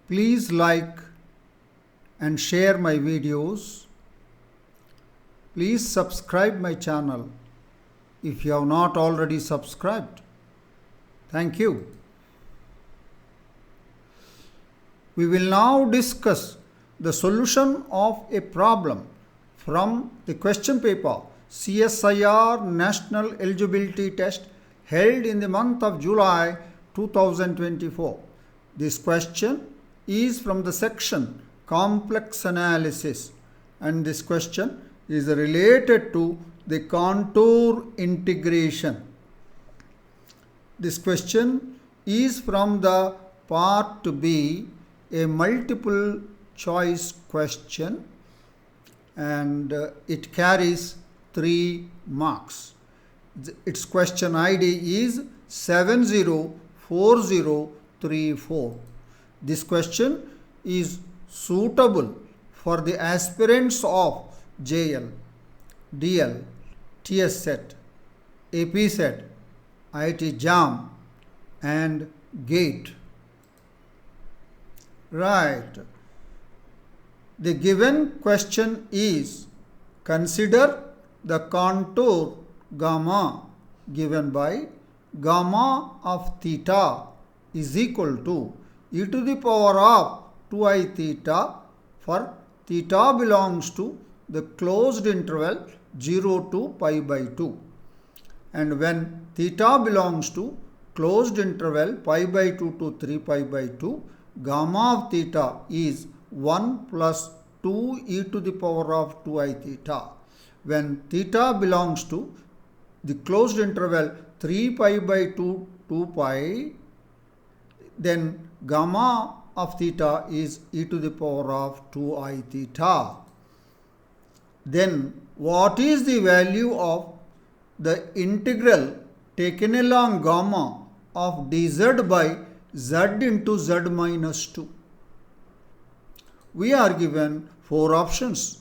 Please like and share my videos. Please subscribe my channel if you have not already subscribed. Thank you. We will now discuss the solution of a problem from the question paper CSIR National Eligibility Test held in the month of July 2024. This question is from the section Complex Analysis, and this question is related to the contour integration. This question is from the part B, a multiple choice question, and it carries 3 marks. Its question ID is 704034. This question is suitable for the aspirants of JL, DL, TS set, AP set, IIT JAM and GATE. Right. The given question is: consider the contour gamma given by gamma of theta is equal to e to the power of 2i theta for theta belongs to the closed interval 0 to pi by 2, and when theta belongs to closed interval pi by 2 to 3 pi by 2, gamma of theta is 1 plus 2 e to the power of 2i theta. When theta belongs to the closed interval 3 pi by 2 pi, then gamma of theta is e to the power of 2i theta. Then what is the value of the integral taken along gamma of dz by z into z minus 2? We are given 4 options.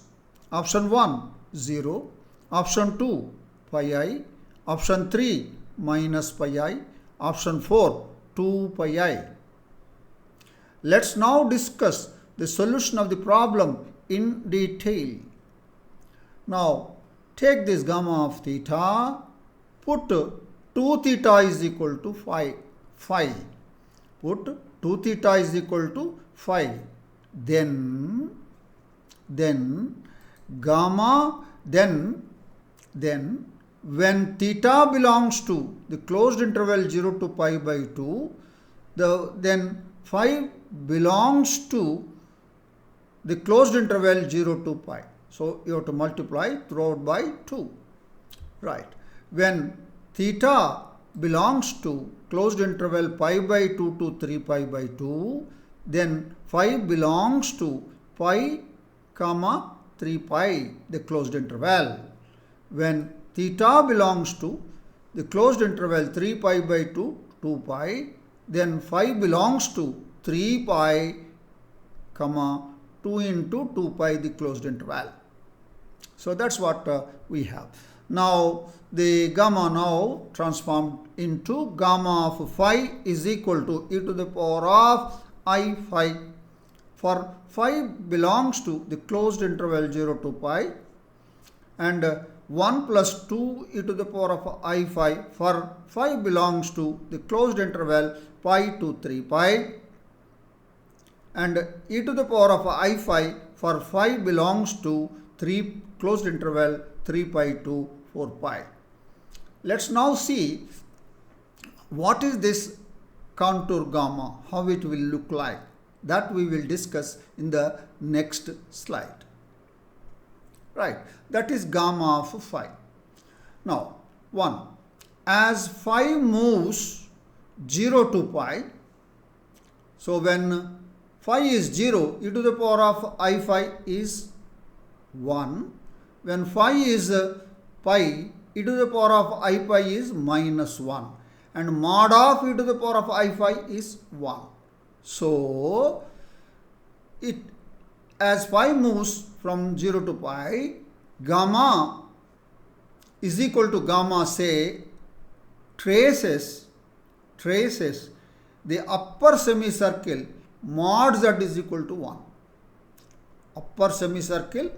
Option 1, 0. Option 2, pi I. Option 3, minus pi I. Option 4, 2 pi I. Let's now discuss the solution of the problem in detail. Now, take this gamma of theta, put 2 theta is equal to phi. Put 2 theta is equal to phi. Then gamma, then when theta belongs to the closed interval 0 to pi by 2, then phi belongs to the closed interval 0 to pi. So you have to multiply throughout by 2. Right. When theta belongs to closed interval pi by 2 to 3 pi by 2, then phi belongs to pi, 3 pi, the closed interval. When theta belongs to the closed interval 3 pi by 2, 2 pi, then phi belongs to 3 pi, 2 into 2 pi, the closed interval. So that's what we have. Now the gamma now transformed into gamma of phi is equal to e to the power of I phi. For phi belongs to the closed interval 0 to pi, and 1 plus 2 e to the power of I phi for phi belongs to the closed interval pi to 3 pi, and e to the power of I phi for phi belongs to closed interval 3 pi to 4 pi. Let's now see what is this contour gamma, how it will look like. That we will discuss in the next slide. Right, that is gamma of phi. Now, 1. As phi moves 0 to pi, so when phi is 0, e to the power of I phi is 1. When phi is pi, e to the power of I pi is minus 1. And mod of e to the power of I phi is 1. So, as phi moves from 0 to pi, gamma is equal to gamma, say, traces the upper semicircle mod z is equal to 1. Upper semicircle,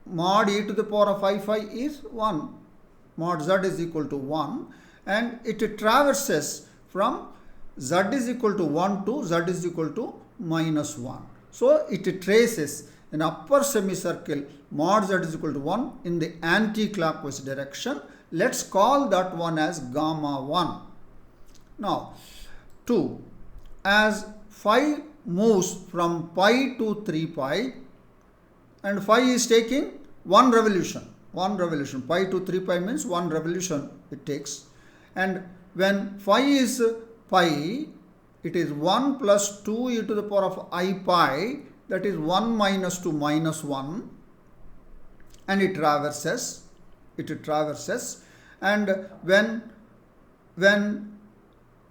mod e to the power of I phi is 1. Mod z is equal to 1, and it traverses from z is equal to 1 to z is equal to minus 1. So it traces an upper semicircle mod z is equal to 1 in the anti-clockwise direction. Let's call that one as gamma 1. Now 2. As phi moves from pi to 3 pi, and phi is taking one revolution. Pi to 3 pi means one revolution it takes. And when phi is pi, it is 1 plus 2 e to the power of I pi, that is 1 minus 2 minus 1, and it traverses. And when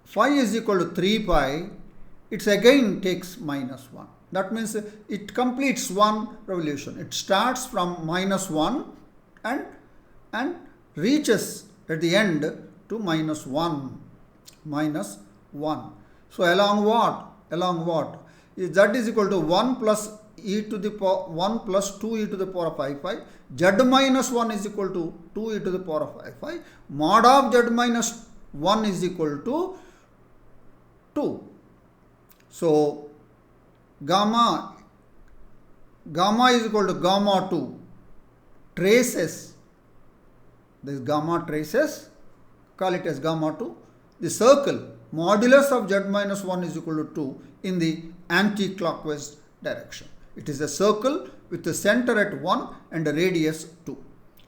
phi is equal to 3 pi, it again takes minus 1. That means it completes one revolution. It starts from minus 1 and reaches at the end to minus 1. So along what? Z is equal to 1 plus e to the power 1 plus 2 e to the power of I phi. Z minus 1 is equal to 2 e to the power of I phi. Mod of z minus 1 is equal to 2. So gamma is equal to gamma 2 traces. This gamma traces, call it as gamma 2. The circle modulus of z minus 1 is equal to 2 in the anti-clockwise direction. It is a circle with the center at 1 and a radius 2.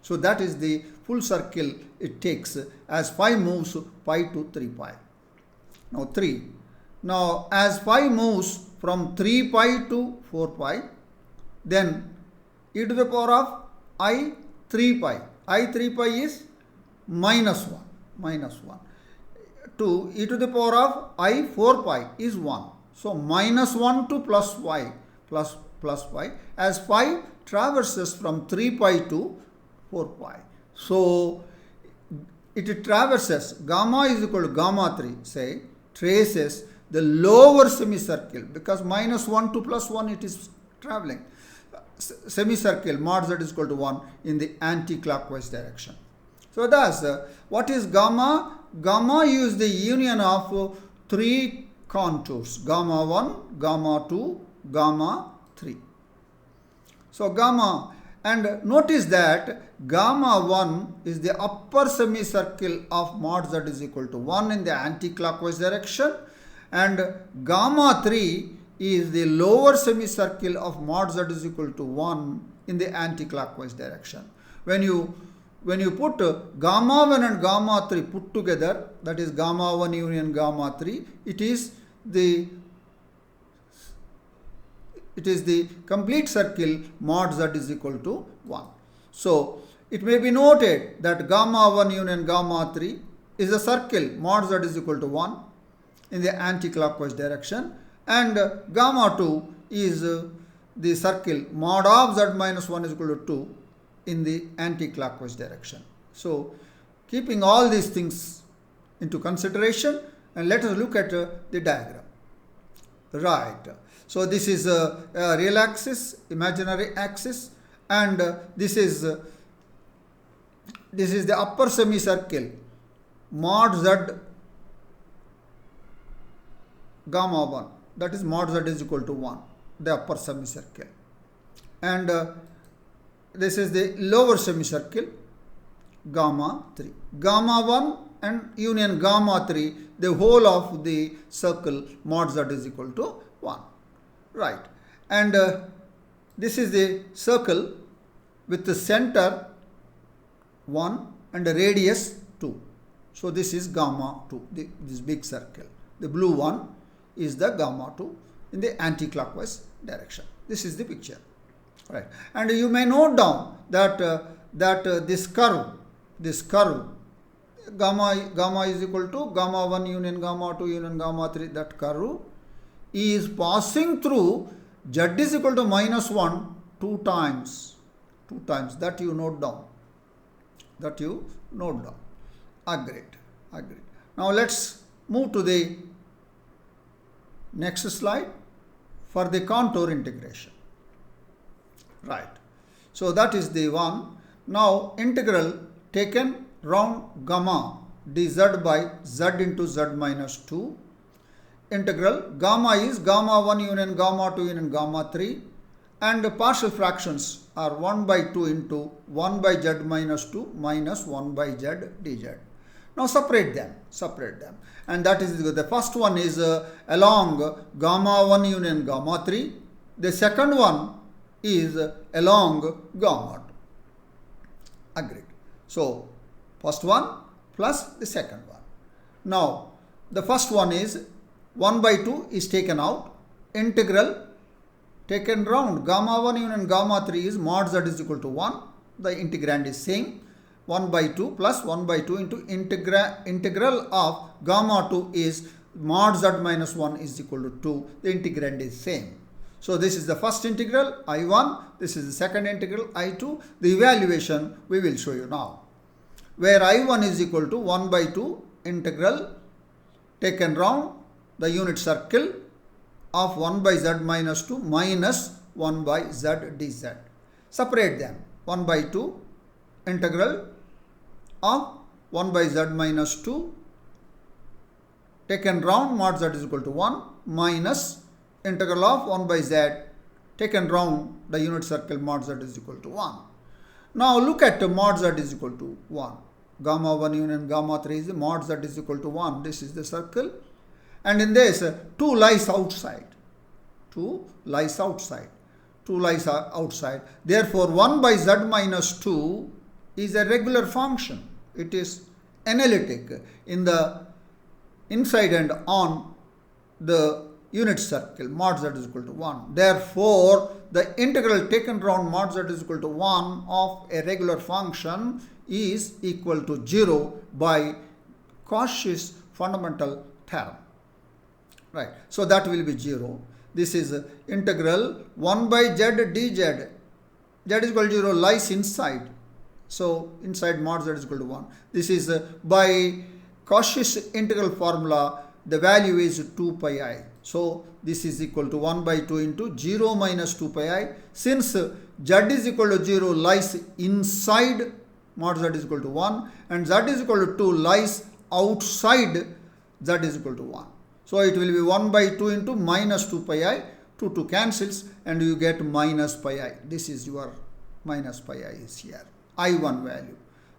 So that is the full circle it takes as phi moves pi to 3 pi. Now 3. Now as phi moves from 3 pi to 4 pi, then e to the power of I 3 pi. I 3 pi is minus 1. To e to the power of I 4 pi is 1. So minus 1 to plus y plus pi as phi traverses from 3 pi to 4 pi. So it traverses, gamma is equal to gamma 3, say, traces the lower semicircle, because minus 1 to plus 1 it is traveling. Semicircle mod z is equal to 1 in the anti-clockwise direction. So thus, what is gamma? Gamma is the union of three contours: gamma 1, gamma 2, gamma 3. So gamma, and notice that gamma 1 is the upper semicircle of mod z is equal to 1 in the anti-clockwise direction, and gamma 3 is the lower semicircle of mod z is equal to 1 in the anti-clockwise direction. When you put gamma 1 and gamma 3 put together, that is gamma 1 union gamma 3, it is the complete circle mod z is equal to 1. So it may be noted that gamma 1 union gamma 3 is a circle mod z is equal to 1 in the anti-clockwise direction, and gamma 2 is the circle mod of z minus 1 is equal to 2 in the anti-clockwise direction. So keeping all these things into consideration, and let us look at the diagram. Right. So this is a real axis, imaginary axis, and this is the upper semicircle mod z gamma 1, that is mod z is equal to 1, the upper semicircle, and this is the lower semicircle gamma 3. Gamma 1 and union gamma 3, the whole of the circle mod z is equal to 1. Right. And this is the circle with the center 1 and a radius 2. So this is gamma 2, this big circle. The blue one is the gamma 2 in the anti-clockwise direction. This is the picture. Right. And you may note down that this curve gamma is equal to gamma 1 union gamma 2 union gamma 3, that curve is passing through z is equal to minus 1 two times. That you note down. Agreed. Now let's move to the next slide. for the contour integration. Right. So that is the one. Now integral taken round gamma dz by z into z minus 2. Integral gamma is gamma 1 union gamma 2 union gamma 3, and the partial fractions are 1 by 2 into 1 by z minus 2 minus 1 by z dz. Now separate them, and that is the first one is along gamma 1 union gamma 3. The second one is along gamma 2. Agreed. So first one plus the second one. Now the first one is 1 by 2 is taken out. Integral taken round gamma 1 union gamma 3 is mod z is equal to 1. The integrand is same. 1 by 2 plus 1 by 2 into integral of gamma 2 is mod z minus 1 is equal to 2. The integrand is same. So this is the first integral I1. This is the second integral I2. The evaluation we will show you now. Where I1 is equal to 1 by 2 integral taken round the unit circle of 1 by z minus 2 minus 1 by z dz. Separate them. 1 by 2 integral of 1 by z minus 2 taken round mod z is equal to 1 minus integral of 1 by z taken round the unit circle mod z is equal to 1. Now look at mod z is equal to 1. Gamma 1 union gamma 3 is mod z is equal to 1. This is the circle. And in this, 2 lies outside. 2 lies outside. 2 lies outside. Therefore, 1 by z minus 2 is a regular function. It is analytic in the inside and on the unit circle. Mod z is equal to 1. Therefore, the integral taken round mod z is equal to 1 of a regular function is equal to 0 by Cauchy's fundamental theorem. Right. So that will be 0. This is integral 1 by z dz. Z is equal to 0 lies inside. So inside mod z is equal to 1. This is by Cauchy's integral formula, the value is 2 pi I. So this is equal to 1 by 2 into 0 minus 2 pi I. Since z is equal to 0 lies inside mod z is equal to 1 and z is equal to 2 lies outside z is equal to 1. So it will be 1 by 2 into minus 2 pi I. 2 cancels and you get minus pi I. This is your minus pi I is here. I1 value.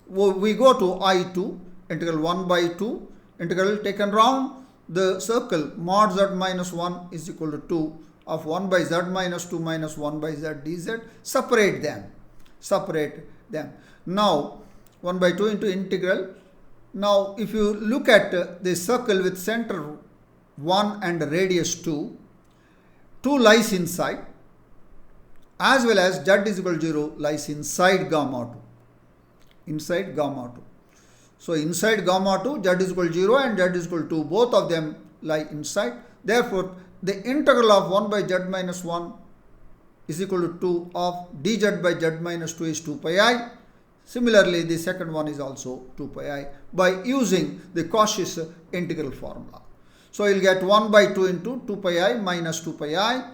We go to I2, integral 1 by 2, integral taken round the circle mod z minus 1 is equal to 2 of 1 by z minus 2 minus 1 by z dz. Separate them. Now 1 by 2 into integral. Now if you look at the circle with center 1 and radius 2, 2 lies inside as well as z is equal to 0 lies inside gamma 2. Inside gamma 2. So inside gamma 2 z is equal to 0 and z is equal to 2. Both of them lie inside. Therefore, the integral of 1 by z minus 1 is equal to 2 of dz by z minus 2 is 2 pi I. Similarly, the second one is also 2 pi I by using the Cauchy's integral formula. So you will get 1 by 2 into 2 pi I minus 2 pi I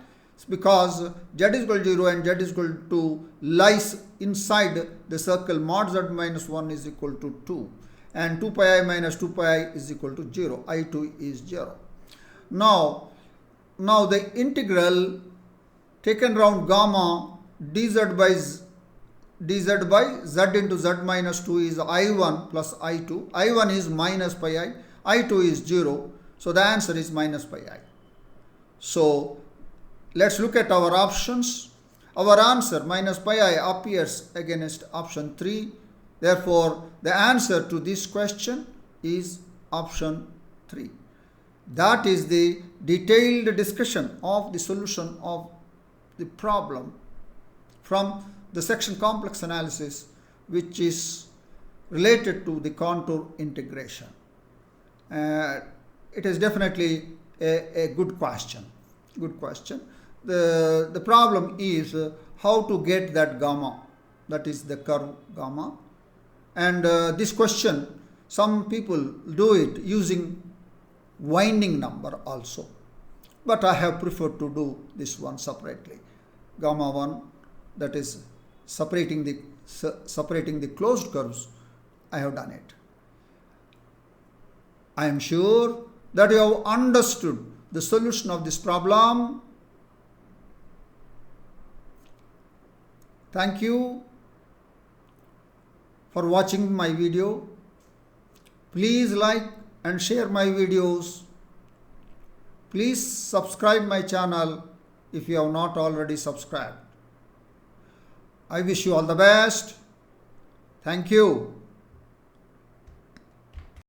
because z is equal to 0 and z is equal to lies inside the circle mod z minus 1 is equal to 2 and 2 pi I minus 2 pi I is equal to 0. I2 is 0. Now the integral taken round gamma dz by z into z minus 2 is I1 plus I2. I1 is minus pi I. I2 is 0. So the answer is minus pi I. So let's look at our options. Our answer minus pi I appears against option 3. Therefore, the answer to this question is option 3. That is the detailed discussion of the solution of the problem from the section complex analysis, which is related to the contour integration. It is definitely a good question. The problem is how to get that gamma, that is the curve gamma. And this question, some people do it using winding number also. but I have preferred to do this one separately. Gamma 1, that is separating the closed curves, I have done it. I am sure that you have understood the solution of this problem. Thank you for watching my video. Please like and share my videos. Please subscribe my channel if you have not already subscribed. I wish you all the best. Thank you.